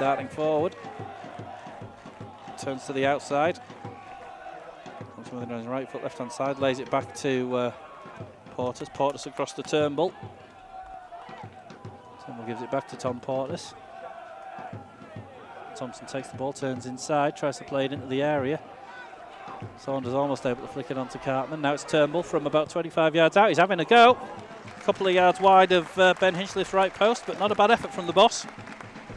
Darting forward, turns to the outside, comes with it on his right foot, left hand side, lays it back to Portis across the Turnbull. Turnbull gives it back to Tom Portis. Thompson takes the ball, turns inside, tries to play it into the area. Saunders almost able to flick it onto Cartman. Now it's Turnbull from about 25 yards out. He's having a go. A couple of yards wide of Ben Hinchliffe's right post, but not a bad effort from the boss.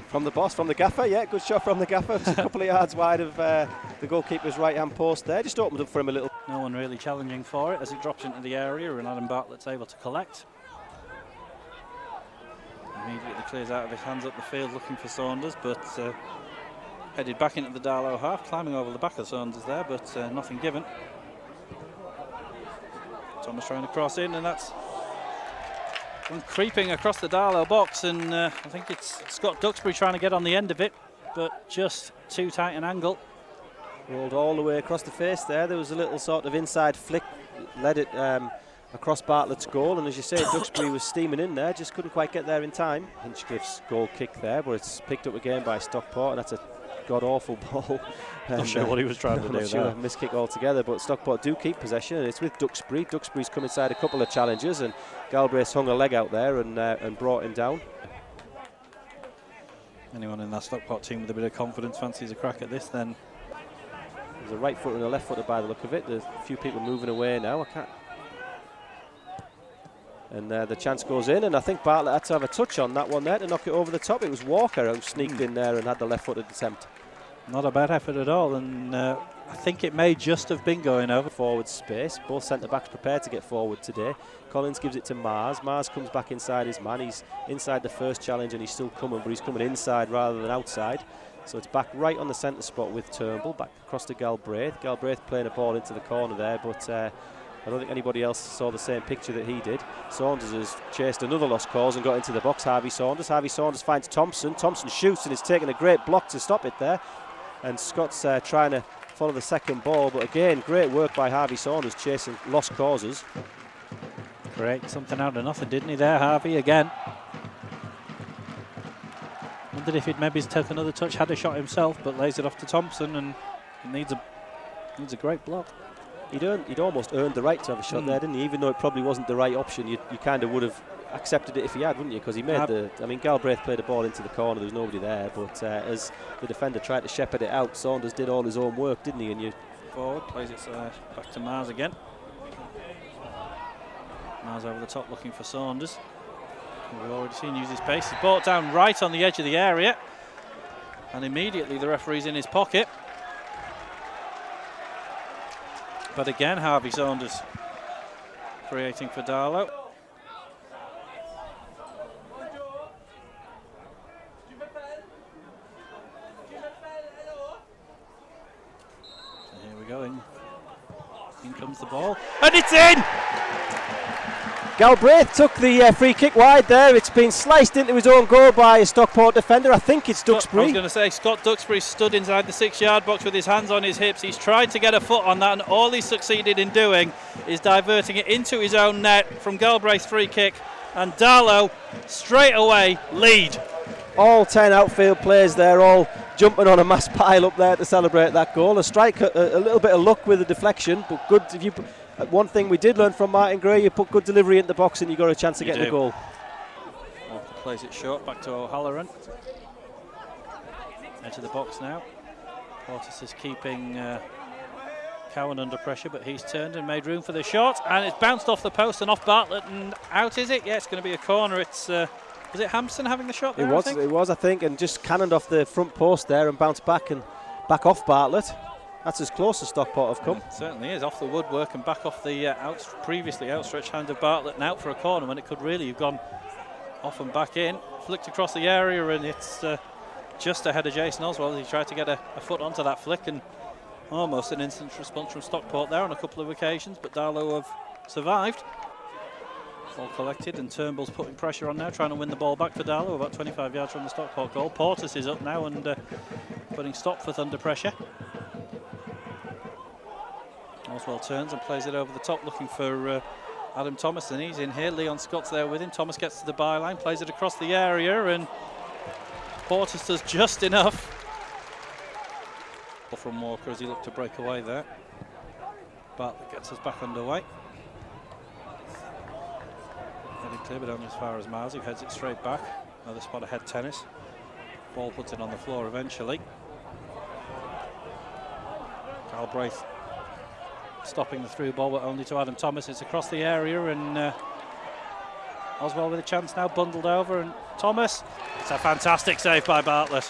From the gaffer, yeah, good shot from the gaffer. Just a couple of yards wide of the goalkeeper's right-hand post there. Just opened up for him a little. No one really challenging for it as it drops into the area, and Adam Bartlett's able to collect. Immediately clears out of his hands up the field looking for Saunders, but headed back into the Darlow half, climbing over the back of Saunders there, but nothing given. Thomas trying to cross in, and that's one creeping across the Darlow box, and I think it's Scott Duxbury trying to get on the end of it, but just too tight an angle. Rolled all the way across the face there. There was a little sort of inside flick, led it across Bartlett's goal, and as you say, Duxbury was steaming in there, just couldn't quite get there in time. Hinchcliffe's goal kick there, but it's picked up again by Stockport, and that's a god-awful ball. Not sure what he was trying to do there. Miss kick altogether, but Stockport do keep possession, and it's with Duxbury. Duxbury's come inside a couple of challenges, and Galbraith hung a leg out there and brought him down. Anyone in that Stockport team with a bit of confidence fancies a crack at this, then? There's a right foot and a left footer by the look of it. There's a few people moving away now. And the chance goes in, and I think Bartlett had to have a touch on that one there to knock it over the top. It was Walker who sneaked in there and had the left-footed attempt. Not a bad effort at all, and I think it may just have been going over. Forward space, both centre-backs prepared to get forward today. Collins gives it to Mars. Mars comes back inside his man. He's inside the first challenge and he's still coming, but he's coming inside rather than outside. So it's back right on the centre spot with Turnbull, back across to Galbraith. Galbraith playing a ball into the corner there, but I don't think anybody else saw the same picture that he did. Saunders has chased another lost cause and got into the box. Harvey Saunders finds Thompson. Thompson shoots and is taking a great block to stop it there. And Scott's trying to follow the second ball, but again, great work by Harvey Saunders chasing lost causes. Great, something out of nothing, didn't he there, Harvey, again. Wondered if he'd maybe take another touch, had a shot himself, but lays it off to Thompson, and he needs a great block. He'd almost earned the right to have a shot there, didn't he? Even though it probably wasn't the right option, you kind of would have accepted it if he had, wouldn't you? Because he made Galbraith played the ball into the corner, there was nobody there, but as the defender tried to shepherd it out, Saunders did all his own work, didn't he? And you forward, plays it back to Mars again. Mars over the top looking for Saunders. We've already seen use his pace. He's brought down right on the edge of the area, and immediately the referee's in his pocket. But again, Harvey Saunders creating for Darlow. So here we go, in comes the ball, and it's in! Galbraith took the free kick wide there. It's been sliced into his own goal by a Stockport defender. I think it's Duxbury. I was going to say, Scott Duxbury stood inside the 6-yard box with his hands on his hips. He's tried to get a foot on that, and all he's succeeded in doing is diverting it into his own net from Galbraith's free kick. And Darlow straight away lead. All 10 outfield players there, all jumping on a mass pile up there to celebrate that goal. A strike, a little bit of luck with the deflection, but good. If you one thing we did learn from Martin Gray, you put good delivery in the box and you got a chance of getting the goal. Walker plays it short back to O'Halloran. Into the box now. Portis is keeping Cowan under pressure, but he's turned and made room for the shot, and it's bounced off the post and off Bartlett and out, is it? Yeah, it's going to be a corner. It's was it Hampson having the shot there? It was, I think, and just cannoned off the front post there and bounced back off Bartlett. That's as close as Stockport have come. It certainly is, off the woodwork and back off the previously outstretched hand of Bartlett and out for a corner when it could really have gone off and back in. Flicked across the area, and it's just ahead of Jason Oswald. He tried to get a foot onto that flick, and almost an instant response from Stockport there on a couple of occasions, but Darlow have survived. Ball collected, and Turnbull's putting pressure on now, trying to win the ball back for Darlow, about 25 yards from the Stockport goal. Portis is up now and putting Stopforth under pressure. Oswald turns and plays it over the top, looking for Adam Thomas, and he's in here. Leon Scott's there with him. Thomas gets to the byline, plays it across the area, and Portis does just enough. From Walker as he looked to break away there. Bartlett gets us back underway. Heading clear, but only as far as Mars, who heads it straight back. Another spot of head tennis. Ball puts it on the floor eventually. Galbraith stopping the through ball, but only to Adam Thomas. It's across the area, and Oswald with a chance now, bundled over, and Thomas. It's a fantastic save by Bartlett.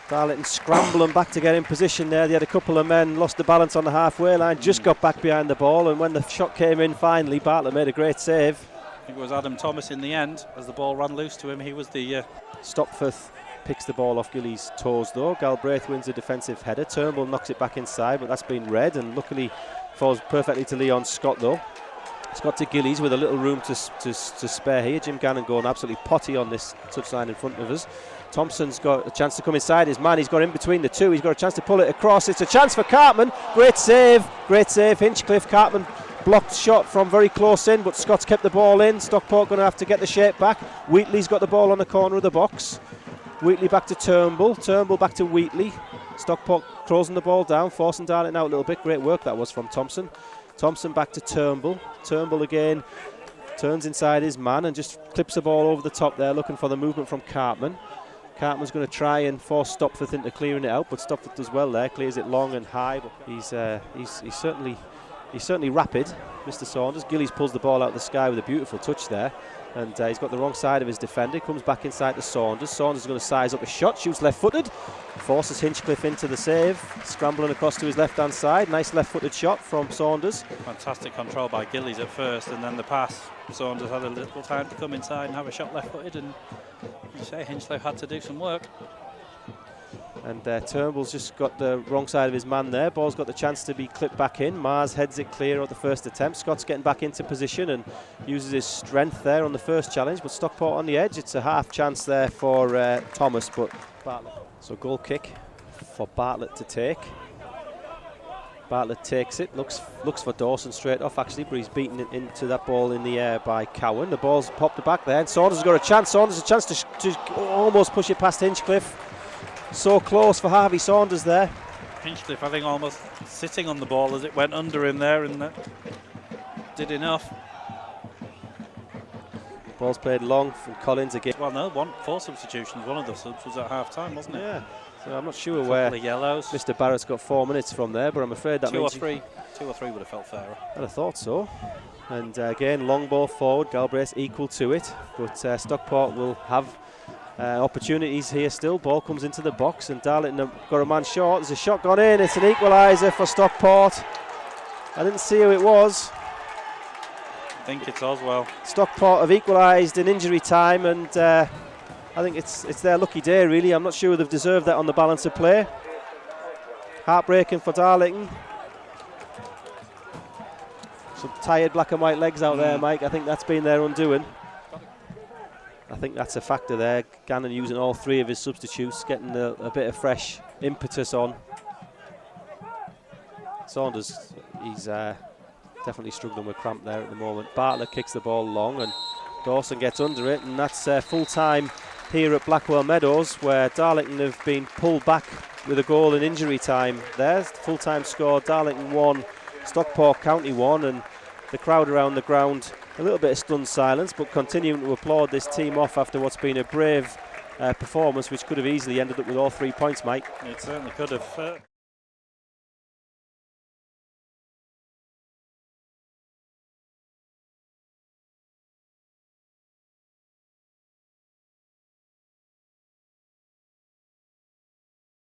Darlington scrambling back to get in position there. They had a couple of men, lost the balance on the halfway line, just got back behind the ball, and when the shot came in finally, Bartlett made a great save. I think it was Adam Thomas in the end, as the ball ran loose to him. He was the... Stopforth picks the ball off Gillies' toes though. Galbraith wins a defensive header. Turnbull knocks it back inside, but that's been read, and luckily falls perfectly to Leon Scott though. Scott to Gillies with a little room to spare here. Jim Gannon going absolutely potty on this touchline in front of us. Thompson's got a chance to come inside his man. He's got in between the two. He's got a chance to pull it across. It's a chance for Cartman. Great save. Hinchcliffe. Cartman blocked shot from very close in, but Scott's kept the ball in. Stockport going to have to get the shape back. Wheatley's got the ball on the corner of the box. Wheatley back to Turnbull. Turnbull back to Wheatley. Stockport closing the ball down, forcing Darlington out a little bit. Great work that was from Thompson. Thompson back to Turnbull. Turnbull again turns inside his man and just clips the ball over the top there, looking for the movement from Cartman. Cartman's going to try and force Stopforth into clearing it out, but Stopforth does well there, clears it long and high. But he's certainly rapid, Mr. Saunders. Gillies pulls the ball out of the sky with a beautiful touch there, and he's got the wrong side of his defender. Comes back inside to Saunders. Saunders is going to size up a shot, shoots left-footed, forces Hinchcliffe into the save, scrambling across to his left-hand side. Nice left-footed shot from Saunders. Fantastic control by Gillies at first, and then the pass. Saunders had a little time to come inside and have a shot left-footed, and you say Hinchcliffe had to do some work. And Turnbull's just got the wrong side of his man there. Ball's got the chance to be clipped back in. Mars heads it clear at the first attempt. Scott's getting back into position and uses his strength there on the first challenge, but Stockport on the edge. It's a half chance there for Thomas, but Bartlett. So goal kick for Bartlett to take. Bartlett takes it, looks for Dawson straight off actually, but he's beaten it into that ball in the air by Cowan. The ball's popped back there, and Saunders has got a chance. Saunders has a chance to almost push it past Hinchcliffe. So close for Harvey Saunders there. Hinchcliffe, I think, almost sitting on the ball as it went under him there, and that did enough. Ball's played long from Collins again. Well, no, 4 substitutions. One of the subs was at half time, wasn't it? Yeah. So I'm not sure where yellows. Mr. Barrett's got 4 minutes from there, but I'm afraid that means 2 or 3 would have felt fairer. I'd have thought so. And again, long ball forward. Galbraith equal to it, but Stockport will have opportunities here still. Ball comes into the box, and Darlington have got a man short. There's a shot gone in. It's an equaliser for Stockport. I didn't see who it was. I think it's Oswald. Stockport have equalised in injury time, and I think it's their lucky day really. I'm not sure they've deserved that on the balance of play. Heartbreaking for Darlington. Some tired black and white legs out there, Mike. I think that's been their undoing. I think that's a factor there. Gannon using all 3 of his substitutes, getting a bit of fresh impetus on. Saunders, he's definitely struggling with cramp there at the moment. Bartlett kicks the ball long, and Dawson gets under it, and that's full time here at Blackwell Meadows, where Darlington have been pulled back with a goal in injury time. There's the full time score. Darlington 1, Stockport County 1, and the crowd around the ground a little bit of stunned silence, but continuing to applaud this team off after what's been a brave performance, which could have easily ended up with all 3 points, Mike. It certainly could have.